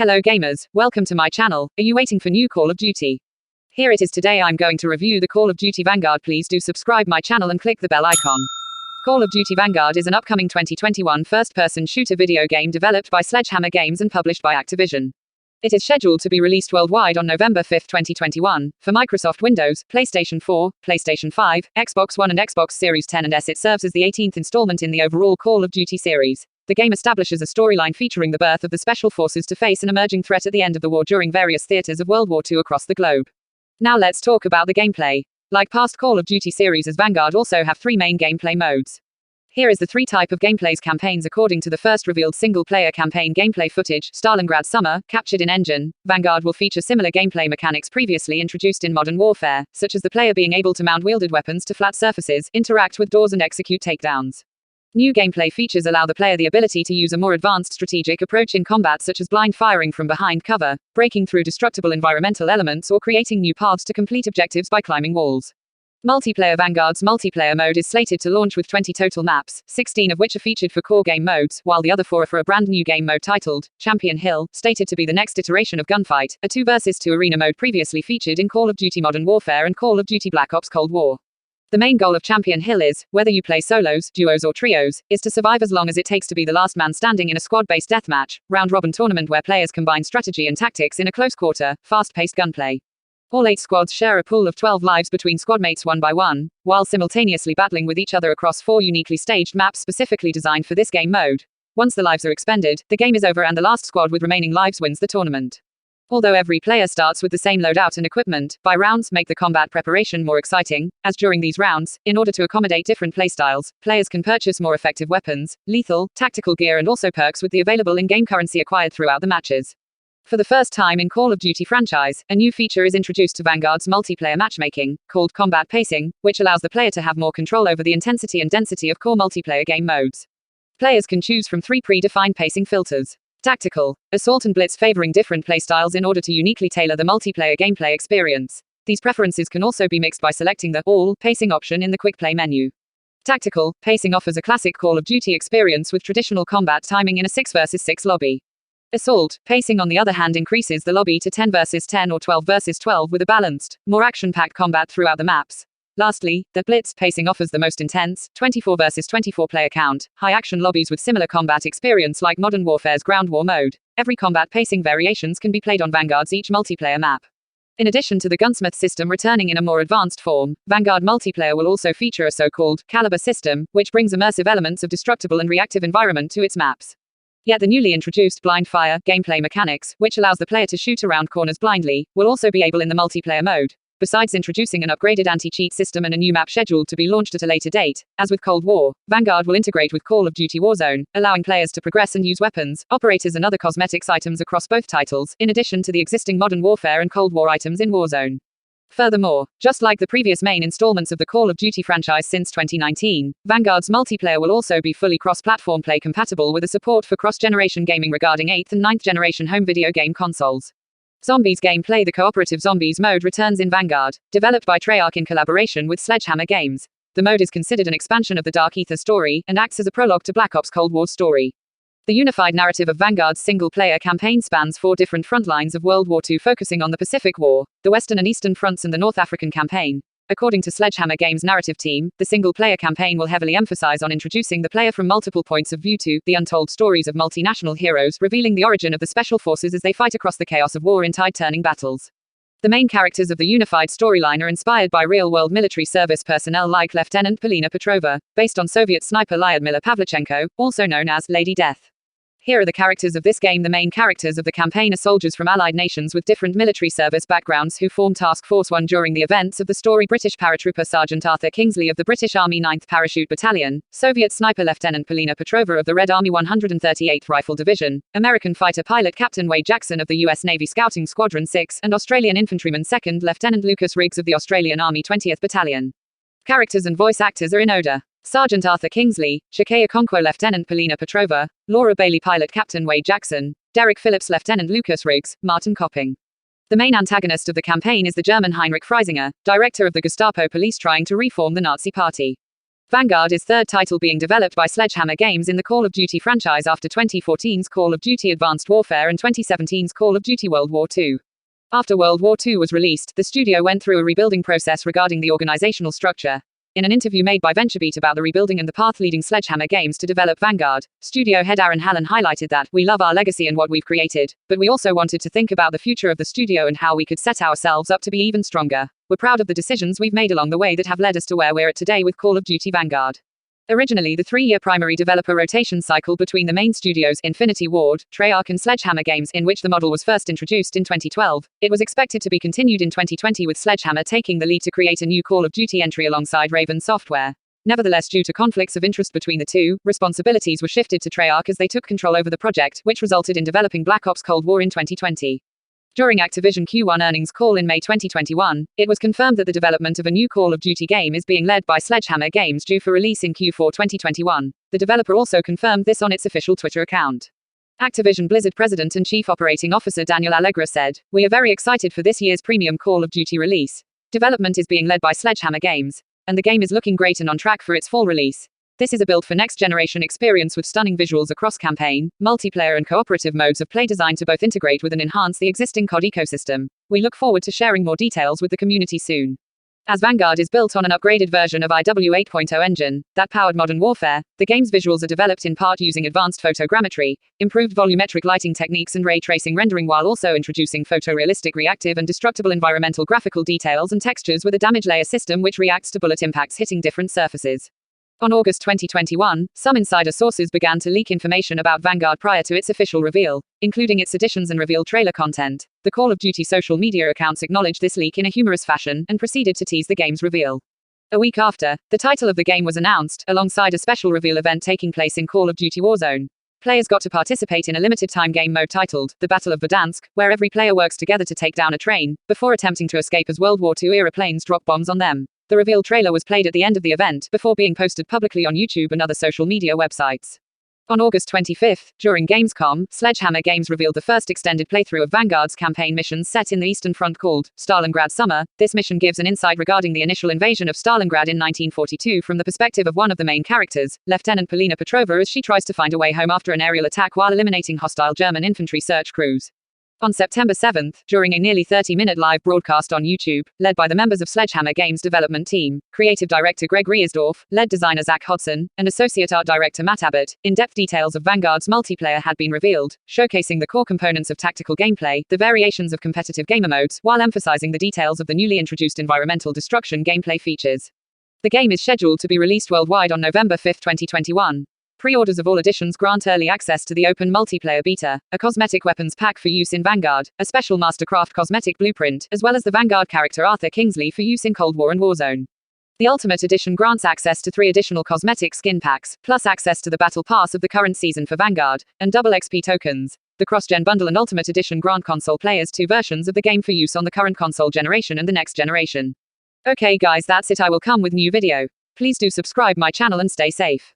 Hello gamers, welcome to my channel. Are you waiting for new Call of Duty? Here it is. Today I'm going to review the Call of Duty Vanguard. Please do subscribe my channel and click the bell icon. Call of Duty Vanguard is an upcoming 2021 first-person shooter video game developed by Sledgehammer Games and published by Activision. It is scheduled to be released worldwide on November 5, 2021, for Microsoft Windows, PlayStation 4, PlayStation 5, Xbox One and Xbox Series X and S. It serves as the 18th installment in the overall Call of Duty series. The game establishes a storyline featuring the birth of the Special Forces to face an emerging threat at the end of the war during various theaters of World War II across the globe. Now let's talk about the gameplay. Like past Call of Duty series, as Vanguard also have three main gameplay modes. Here is the three type of gameplays campaigns according to the first revealed single-player campaign gameplay footage, Stalingrad Summer, captured in engine. Vanguard will feature similar gameplay mechanics previously introduced in Modern Warfare, such as the player being able to mount wielded weapons to flat surfaces, interact with doors and execute takedowns. New gameplay features allow the player the ability to use a more advanced strategic approach in combat, such as blind firing from behind cover, breaking through destructible environmental elements, or creating new paths to complete objectives by climbing walls. Multiplayer. Vanguard's multiplayer mode is slated to launch with 20 total maps, 16 of which are featured for core game modes, while the other 4 are for a brand new game mode titled Champion Hill, stated to be the next iteration of Gunfight, a 2 vs 2 arena mode previously featured in Call of Duty Modern Warfare and Call of Duty Black Ops Cold War. The main goal of Champion Hill is, whether you play solos, duos or trios, is to survive as long as it takes to be the last man standing in a squad-based deathmatch, round-robin tournament where players combine strategy and tactics in a close-quarter, fast-paced gunplay. All 8 squads share a pool of 12 lives between squadmates one by one, while simultaneously battling with each other across 4 uniquely staged maps specifically designed for this game mode. Once the lives are expended, the game is over and the last squad with remaining lives wins the tournament. Although every player starts with the same loadout and equipment, by rounds make the combat preparation more exciting, as during these rounds, in order to accommodate different playstyles, players can purchase more effective weapons, lethal, tactical gear and also perks with the available in-game currency acquired throughout the matches. For the first time in Call of Duty franchise, a new feature is introduced to Vanguard's multiplayer matchmaking, called combat pacing, which allows the player to have more control over the intensity and density of core multiplayer game modes. Players can choose from 3 pre-defined pacing filters. Tactical, Assault and Blitz, favoring different playstyles in order to uniquely tailor the multiplayer gameplay experience. These preferences can also be mixed by selecting the All Pacing option in the Quick Play menu. Tactical, Pacing offers a classic Call of Duty experience with traditional combat timing in a 6 vs 6 lobby. Assault Pacing, on the other hand, increases the lobby to 10 vs 10 or 12 vs 12 with a balanced, more action-packed combat throughout the maps. Lastly, the Blitz Pacing offers the most intense, 24 vs 24 player count, high-action lobbies with similar combat experience like Modern Warfare's Ground War mode. Every combat pacing variations can be played on Vanguard's each multiplayer map. In addition to the gunsmith system returning in a more advanced form, Vanguard multiplayer will also feature a so-called caliber system, which brings immersive elements of destructible and reactive environment to its maps. Yet the newly introduced blind fire gameplay mechanics, which allows the player to shoot around corners blindly, will also be able in the multiplayer mode. Besides introducing an upgraded anti-cheat system and a new map scheduled to be launched at a later date, as with Cold War, Vanguard will integrate with Call of Duty Warzone, allowing players to progress and use weapons, operators and other cosmetics items across both titles, in addition to the existing Modern Warfare and Cold War items in Warzone. Furthermore, just like the previous main installments of the Call of Duty franchise since 2019, Vanguard's multiplayer will also be fully cross-platform play compatible with a support for cross-generation gaming regarding 8th and 9th generation home video game consoles. Zombies gameplay. The cooperative Zombies mode returns in Vanguard, developed by Treyarch in collaboration with Sledgehammer Games. The mode is considered an expansion of the Dark Ether story, and acts as a prologue to Black Ops Cold War's story. The unified narrative of Vanguard's single-player campaign spans 4 different front lines of World War II, focusing on the Pacific War, the Western and Eastern fronts and the North African campaign. According to Sledgehammer Games' narrative team, the single-player campaign will heavily emphasize on introducing the player from multiple points of view to the untold stories of multinational heroes, revealing the origin of the Special Forces as they fight across the chaos of war in tide-turning battles. The main characters of the unified storyline are inspired by real-world military service personnel like Lieutenant Polina Petrova, based on Soviet sniper Lyudmila Pavlichenko, also known as Lady Death. Here are the characters of this game. The main characters of the campaign are soldiers from allied nations with different military service backgrounds who form Task Force 1 during the events of the story. British paratrooper Sergeant Arthur Kingsley of the British Army 9th Parachute Battalion, Soviet sniper Lieutenant Polina Petrova of the Red Army 138th Rifle Division, American fighter pilot Captain Wade Jackson of the U.S. Navy Scouting Squadron 6, and Australian infantryman 2nd Lieutenant Lucas Riggs of the Australian Army 20th Battalion. Characters and voice actors are in order: Sergeant Arthur Kingsley, Shakaya Okonkwo Lieutenant Polina Petrova, Laura Bailey Pilot Captain Wade Jackson, Derek Phillips Lieutenant Lucas Riggs, Martin Kopping. The main antagonist of the campaign is the German Heinrich Freisinger, director of the Gestapo police trying to reform the Nazi party. Vanguard is third title being developed by Sledgehammer Games in the Call of Duty franchise after 2014's Call of Duty Advanced Warfare and 2017's Call of Duty World War II. After World War II was released, the studio went through a rebuilding process regarding the organizational structure. In an interview made by VentureBeat about the rebuilding and the path leading Sledgehammer Games to develop Vanguard, studio head Aaron Hallen highlighted that, "We love our legacy and what we've created, but we also wanted to think about the future of the studio and how we could set ourselves up to be even stronger. We're proud of the decisions we've made along the way that have led us to where we're at today with Call of Duty Vanguard." Originally the 3-year primary developer rotation cycle between the main studios Infinity Ward, Treyarch and Sledgehammer Games, in which the model was first introduced in 2012, it was expected to be continued in 2020 with Sledgehammer taking the lead to create a new Call of Duty entry alongside Raven Software. Nevertheless, due to conflicts of interest between the two, responsibilities were shifted to Treyarch as they took control over the project, which resulted in developing Black Ops Cold War in 2020. During Activision Q1 earnings call in May 2021, it was confirmed that the development of a new Call of Duty game is being led by Sledgehammer Games, due for release in Q4 2021. The developer also confirmed this on its official Twitter account. Activision Blizzard President and Chief Operating Officer Daniel Allegra said, "We are very excited for this year's premium Call of Duty release. Development is being led by Sledgehammer Games, and the game is looking great and on track for its fall release. This is a build for next-generation experience with stunning visuals across campaign, multiplayer and cooperative modes of play designed to both integrate with and enhance the existing COD ecosystem. We look forward to sharing more details with the community soon." As Vanguard is built on an upgraded version of IW 8.0 engine that powered Modern Warfare, the game's visuals are developed in part using advanced photogrammetry, improved volumetric lighting techniques and ray tracing rendering, while also introducing photorealistic reactive and destructible environmental graphical details and textures with a damage layer system which reacts to bullet impacts hitting different surfaces. On August 2021, some insider sources began to leak information about Vanguard prior to its official reveal, including its additions and reveal trailer content. The Call of Duty social media accounts acknowledged this leak in a humorous fashion and proceeded to tease the game's reveal. A week after, the title of the game was announced, alongside a special reveal event taking place in Call of Duty Warzone. Players got to participate in a limited-time game mode titled The Battle of Verdansk, where every player works together to take down a train, before attempting to escape as World War II-era planes drop bombs on them. The reveal trailer was played at the end of the event, before being posted publicly on YouTube and other social media websites. On August 25, during Gamescom, Sledgehammer Games revealed the first extended playthrough of Vanguard's campaign missions set in the Eastern Front called Stalingrad Summer. This mission gives an insight regarding the initial invasion of Stalingrad in 1942 from the perspective of one of the main characters, Lieutenant Polina Petrova, as she tries to find a way home after an aerial attack while eliminating hostile German infantry search crews. On September 7, during a nearly 30-minute live broadcast on YouTube, led by the members of Sledgehammer Games' development team, creative director Greg Riersdorf, lead designer Zach Hodson, and associate art director Matt Abbott, in-depth details of Vanguard's multiplayer had been revealed, showcasing the core components of tactical gameplay, the variations of competitive gamer modes, while emphasizing the details of the newly introduced environmental destruction gameplay features. The game is scheduled to be released worldwide on November 5, 2021. Pre-orders of all editions grant early access to the open multiplayer beta, a cosmetic weapons pack for use in Vanguard, a special Mastercraft cosmetic blueprint, as well as the Vanguard character Arthur Kingsley for use in Cold War and Warzone. The Ultimate Edition grants access to 3 additional cosmetic skin packs, plus access to the Battle Pass of the current season for Vanguard, and double XP tokens. The Cross-Gen Bundle and Ultimate Edition grant console players 2 versions of the game for use on the current console generation and the next generation. Okay guys, that's it. I will come with new video. Please do subscribe my channel and stay safe.